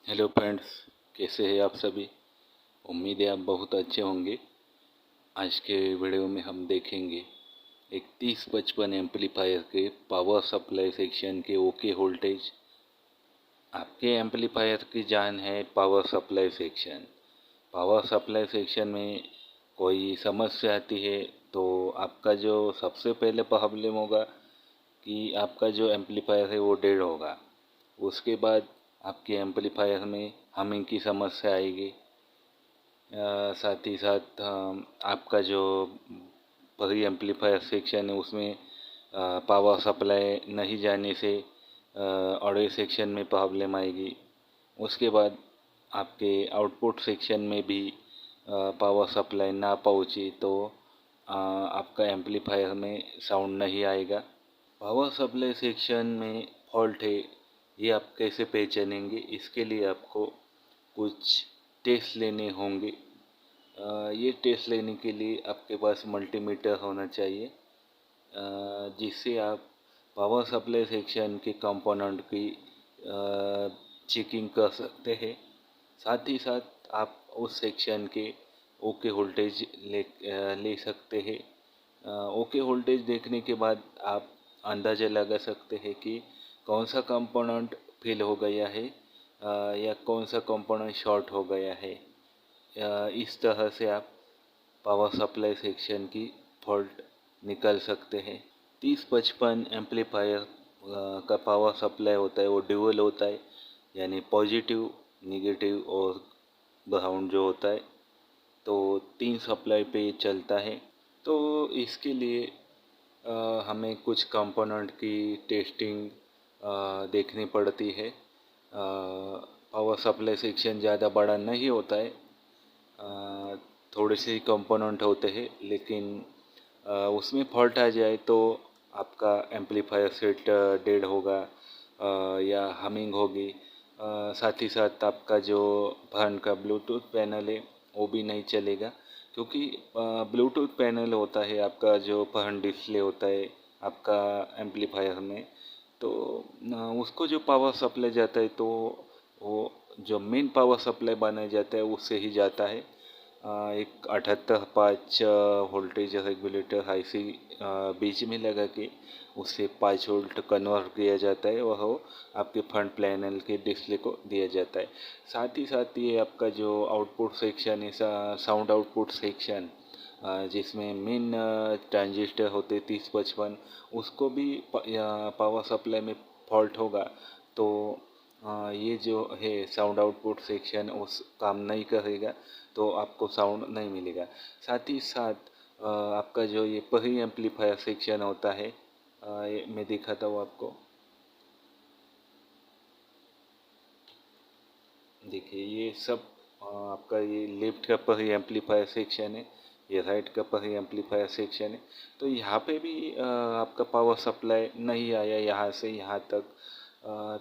Hello friends, कैसे हैं आप सभी। उम्मीद है आप बहुत अच्छे होंगे। आज के वीडियो में हम देखेंगे एक 3055 एम्पलीफायर के पावर सप्लाई सेक्शन के ओके वोल्टेज। आपके एम्पलीफायर की जान है power supply section. Power supply section में कोई समस्या आती है तो आपका जो सबसे पहले प्रॉब्लम होगा कि आपका जो एम्पलीफायर है वो डेड होगा। उसके बाद आपके एम्पलीफायर में हमिंग की समस्या आएगी। साथ ही साथ आपका जो बड़ी एम्पलीफायर सेक्शन है उसमें पावर सप्लाई नहीं जाने से ऑडियो सेक्शन में प्रॉब्लम आएगी। उसके बाद आपके आउटपुट सेक्शन में भी पावर सप्लाई ना पहुँची तो आपका एम्पलीफायर में साउंड नहीं आएगा। पावर सप्लाई सेक्शन में फॉल्ट है, ये आप कैसे पहचानेंगे? इसके लिए आपको कुछ टेस्ट लेने होंगे। ये टेस्ट लेने के लिए आपके पास मल्टीमीटर होना चाहिए, जिससे आप पावर सप्लाई सेक्शन के कंपोनेंट की चेकिंग कर सकते हैं। साथ ही साथ आप उस सेक्शन के ओके वोल्टेज ले सकते हैं। ओके वोल्टेज देखने के बाद आप अंदाज़ा लगा सकते हैं कि कौन सा कंपोनेंट फेल हो गया है या कौन सा कंपोनेंट शॉर्ट हो गया है। इस तरह से आप पावर सप्लाई सेक्शन की फॉल्ट निकाल सकते हैं। 3055 एम्पलीफायर का पावर सप्लाई होता है वो ड्यूअल होता है, यानी पॉजिटिव, नेगेटिव और ग्राउंड जो होता है, तो 3 सप्लाई पे ये चलता है। तो इसके लिए हमें कुछ कंपोनेंट की टेस्टिंग देखनी पड़ती है। पावर सप्लाई सेक्शन ज़्यादा बड़ा नहीं होता है, थोड़े से ही कंपोनेंट होते हैं, लेकिन उसमें फॉल्ट आ जाए तो आपका एम्पलीफायर सेट डेड होगा या हमिंग होगी। साथ ही साथ आपका जो फ्रंट का ब्लूटूथ पैनल है वो भी नहीं चलेगा, क्योंकि ब्लूटूथ पैनल होता है आपका जो फ्रंट डिस्प्ले होता है आपका एम्पलीफायर में, तो उसको जो पावर सप्लाई जाता है तो वो जो मेन पावर सप्लाई बनाया जाता है उससे ही जाता है। एक 78.5 वोल्टेज रेगुलेटर हाई सी बीच में लगा के उससे 5 वोल्ट कन्वर्ट किया जाता है, वह आपके फ्रंट पैनल के डिस्प्ले को दिया जाता है। साथ ही साथ ये आपका जो आउटपुट सेक्शन है, साउंड आउटपुट सेक्शन, जिसमें मेन ट्रांजिस्टर होते 3055, उसको भी पावर सप्लाई में फॉल्ट होगा तो ये जो है साउंड आउटपुट सेक्शन उस काम नहीं करेगा, तो आपको साउंड नहीं मिलेगा। साथ ही साथ आपका जो ये प्री एम्पलीफायर सेक्शन होता है, ये मैं दिखाता हूँ आपको। देखिए ये सब आपका ये लेफ्ट का प्री एम्पलीफायर सेक्शन है, ये राइट का प्री एम्पलीफायर सेक्शन है। तो यहाँ पे भी आपका पावर सप्लाई नहीं आया यहाँ से यहाँ तक,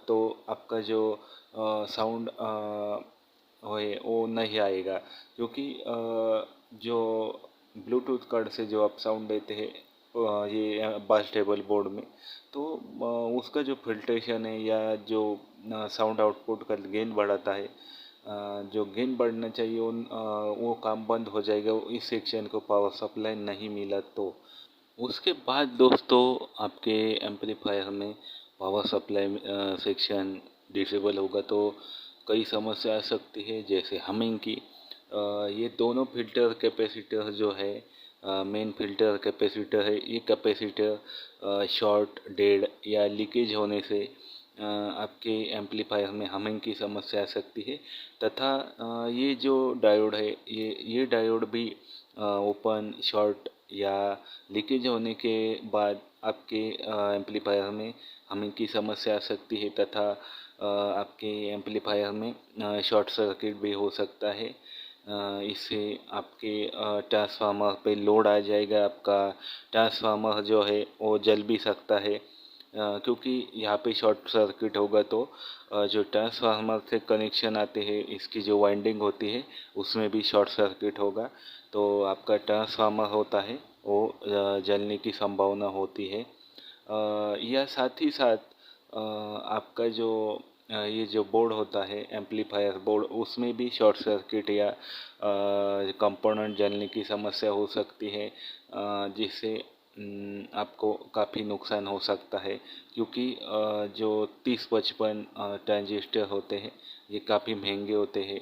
तो आपका जो साउंड वो नहीं आएगा, क्योंकि जो ब्लूटूथ कार्ड से जो आप साउंड देते हैं ये बास टेबल बोर्ड में, तो उसका जो फिल्ट्रेशन है या जो साउंड आउटपुट का गेन बढ़ाता है, जो गेन बढ़ना चाहिए वो काम बंद हो जाएगा इस सेक्शन को पावर सप्लाई नहीं मिला तो। उसके बाद दोस्तों आपके एम्पलीफायर में पावर सप्लाई सेक्शन डिसेबल होगा तो कई समस्या आ सकती है, जैसे हमिंग की। ये दोनों फिल्टर कैपेसिटर जो है, मेन फिल्टर कैपेसिटर है, ये कैपेसिटर शॉर्ट, डेड या लीकेज होने से आपके एम्पलीफायर में हमिंग की समस्या आ सकती है। तथा ये जो डायोड है, ये डायोड भी ओपन, शॉर्ट या लीकेज होने के बाद आपके एम्पलीफायर में हमिंग की समस्या आ सकती है। तथा आपके एम्पलीफायर में शॉर्ट सर्किट भी हो सकता है। इससे आपके ट्रांसफार्मर पे लोड आ जाएगा, आपका ट्रांसफार्मर जो है वो जल भी सकता है, क्योंकि यहाँ पे शॉर्ट सर्किट होगा तो जो ट्रांसफार्मर से कनेक्शन आते हैं, इसकी जो वाइंडिंग होती है उसमें भी शॉर्ट सर्किट होगा, तो आपका ट्रांसफार्मर होता है वो जलने की संभावना होती है। या साथ ही साथ आपका जो ये जो बोर्ड होता है एम्पलीफायर बोर्ड, उसमें भी शॉर्ट सर्किट या कंपोनेंट जलने की समस्या हो सकती है, जिससे आपको काफ़ी नुकसान हो सकता है। क्योंकि जो 3055 ट्रांजिस्टर होते हैं ये काफ़ी महंगे होते हैं।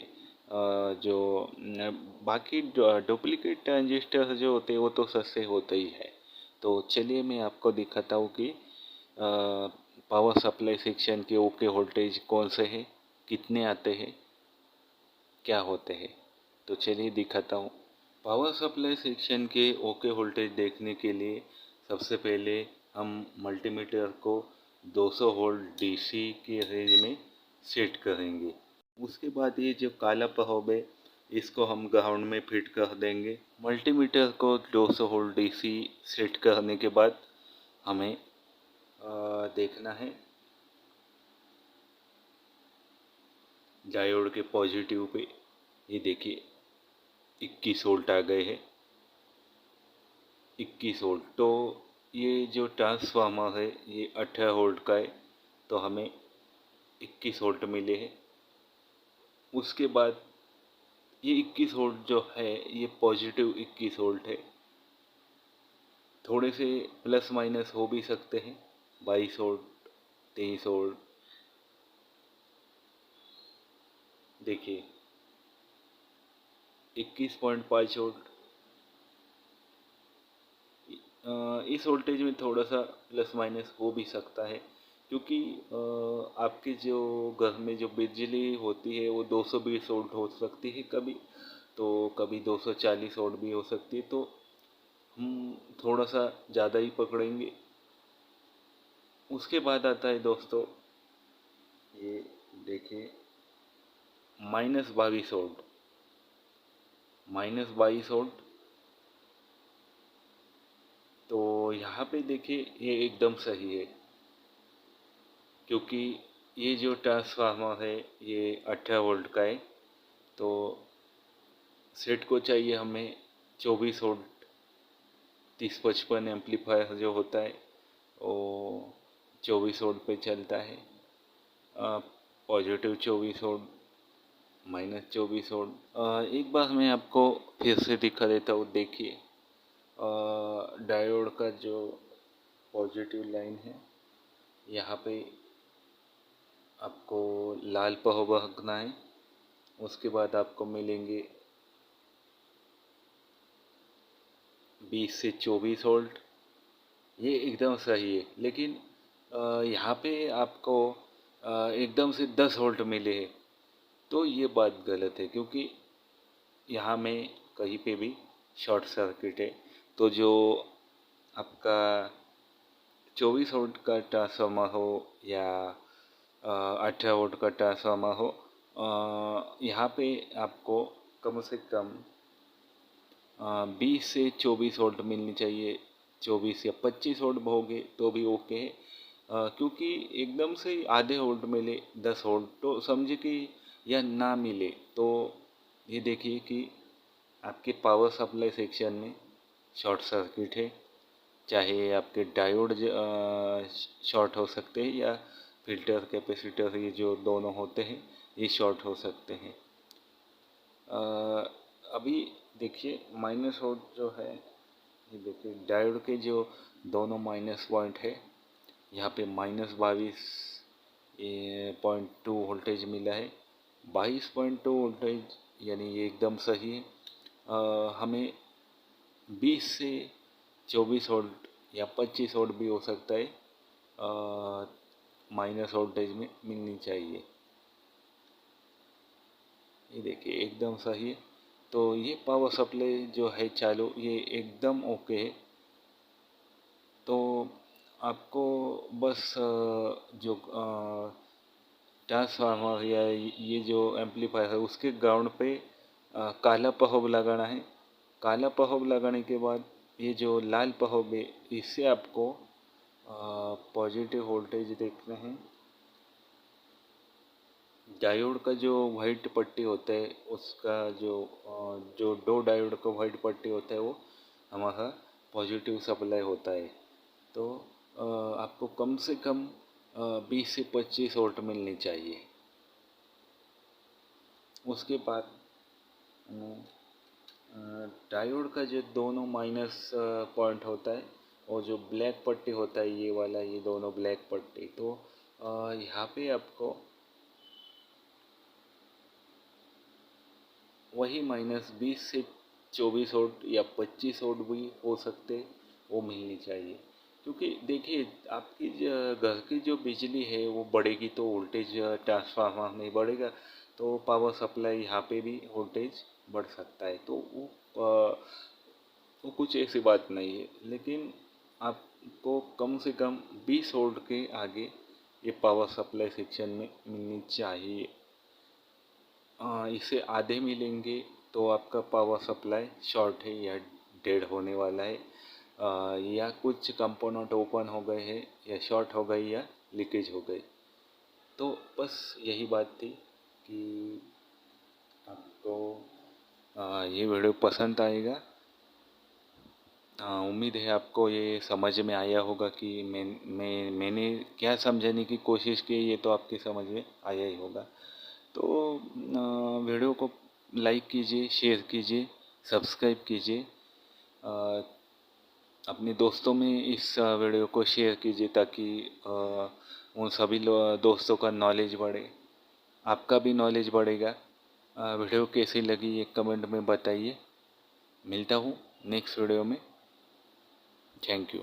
जो बाकी डुप्लीकेट ट्रांजिस्टर जो होते हैं वो तो सस्ते होते ही है। तो चलिए मैं आपको दिखाता हूँ कि पावर सप्लाई सेक्शन के ओके वोल्टेज कौन से हैं, कितने आते हैं, क्या होते हैं। तो चलिए दिखाता हूँ। पावर सप्लाई सेक्शन के ओके वोल्टेज देखने के लिए सबसे पहले हम मल्टीमीटर को 200 वोल्ट डीसी के रेंज में सेट करेंगे। उसके बाद ये जो काला पहोब है इसको हम ग्राउंड में फिट कर देंगे। मल्टीमीटर को 200 वोल्ट डीसी सेट करने के बाद हमें देखना है डायोड के पॉजिटिव पे। ये देखिए 21 वोल्ट आ गए हैं, 21 वोल्ट। तो ये जो ट्रांसफार्मर है ये 18 वोल्ट का है, तो हमें 21 वोल्ट मिले हैं। उसके बाद ये 21 वोल्ट जो है ये पॉजिटिव 21 वोल्ट है। थोड़े से प्लस माइनस हो भी सकते हैं, 22 वोल्ट, 23 वोल्ट। देखिए 21.5 वोल्ट। इस वोल्टेज में थोड़ा सा प्लस माइनस हो भी सकता है, क्योंकि आपके जो घर में जो बिजली होती है वो 220 वोल्ट हो सकती है कभी, तो कभी 240 वोल्ट भी हो सकती है। तो हम थोड़ा सा ज़्यादा ही पकड़ेंगे। उसके बाद आता है दोस्तों, ये देखिए -22 वोल्ट, -22 वोल्ट। तो यहाँ पे देखिए ये एकदम सही है, क्योंकि ये जो ट्रांसफार्मर है ये 18 वोल्ट का है। तो सेट को चाहिए हमें 24 वोल्ट। 3055 एम्पलीफायर जो होता है वो 24 वोल्ट पे चलता है। Positive 24 volt, -24 volt. एक बार मैं आपको फिर से दिखा देता हूँ। देखिए डायोड का जो पॉजिटिव लाइन है यहाँ पे आपको लाल पहो भगना है। उसके बाद आपको मिलेंगे 20 से 24 वोल्ट। ये एकदम सही है, लेकिन यहाँ पे आपको एकदम से 10 वोल्ट मिले हैं, तो ये बात गलत है, क्योंकि यहाँ में कहीं पे भी शॉर्ट सर्किट है। तो जो आपका 24 वोल्ट का ट्रांसफार्मर हो या 18 वोल्ट का ट्रांसफार्मर हो, यहाँ पे आपको कम से कम 20 से 24 वोल्ट मिलनी चाहिए। 24 या 25 वोल्ट होगे तो भी ओके है। क्योंकि एकदम से आधे वोल्ट मिले 10 वोल्ट तो समझे कि यह ना मिले, तो ये देखिए कि आपके पावर सप्लाई सेक्शन में शॉर्ट सर्किट है। चाहे आपके डायोड शॉर्ट हो सकते हैं या फिल्टर कैपेसिटर, ये जो दोनों होते हैं ये शॉर्ट हो सकते हैं। अभी देखिए माइनस वोल्ट जो है, ये देखिए डायोड के जो दोनों माइनस पॉइंट है, यहाँ पे -22.2 वोल्टेज मिला है। 22.2 वोल्टेज यानी ये एकदम सही है। हमें 20 से 24 वोल्ट या 25 वोल्ट भी हो सकता है माइनस वोल्टेज में मिलनी चाहिए। ये देखिए एकदम सही है। तो ये पावर सप्लाई जो है चालू, ये एकदम ओके है। तो आपको बस जो ट्रांसफार्मर या ये जो एम्पलीफायर है उसके ग्राउंड पे काला पहोब लगाना है। काला पहोब लगाने के बाद ये जो लाल पहोब है इससे आपको पॉजिटिव वोल्टेज देखना है। डायोड का जो वाइट पट्टी होता है उसका जो दो डायोड का वाइट पट्टी होता है वो हमारा पॉजिटिव सप्लाई होता है। तो आपको कम से कम 20 से 25 वोल्ट मिलनी चाहिए। उसके बाद डायोड का जो दोनों माइनस पॉइंट होता है और जो ब्लैक पट्टी होता है ये वाला, ये दोनों ब्लैक पट्टी, तो यहाँ पे आपको वही -20 से 24 वोल्ट या 25 वोल्ट भी हो सकते, वो मिलनी चाहिए। क्योंकि देखिए, आपकी घर की जो बिजली है वो बढ़ेगी तो वोल्टेज ट्रांसफार्मर में बढ़ेगा, तो पावर सप्लाई यहाँ पे भी वोल्टेज बढ़ सकता है। तो वो कुछ ऐसी बात नहीं है, लेकिन आपको कम से कम 20 वोल्ट के आगे ये पावर सप्लाई सेक्शन में मिलनी चाहिए। इसे आधे मिलेंगे तो आपका पावर सप्लाई शॉर्ट है या डेड होने वाला है, या कुछ कंपोनेंट ओपन हो गए हैं या शॉर्ट हो गई या लीकेज हो गई। तो बस यही बात थी कि आपको ये वीडियो पसंद आएगा। उम्मीद है आपको ये समझ में आया होगा कि मैंने क्या समझाने की कोशिश की, ये तो आपकी समझ में आया ही होगा। तो वीडियो को लाइक कीजिए, शेयर कीजिए, सब्सक्राइब कीजिए, अपने दोस्तों में इस वीडियो को शेयर कीजिए ताकि उन सभी दोस्तों का नॉलेज बढ़े, आपका भी नॉलेज बढ़ेगा। वीडियो कैसी लगी एक कमेंट में बताइए। मिलता हूँ नेक्स्ट वीडियो में। Thank you.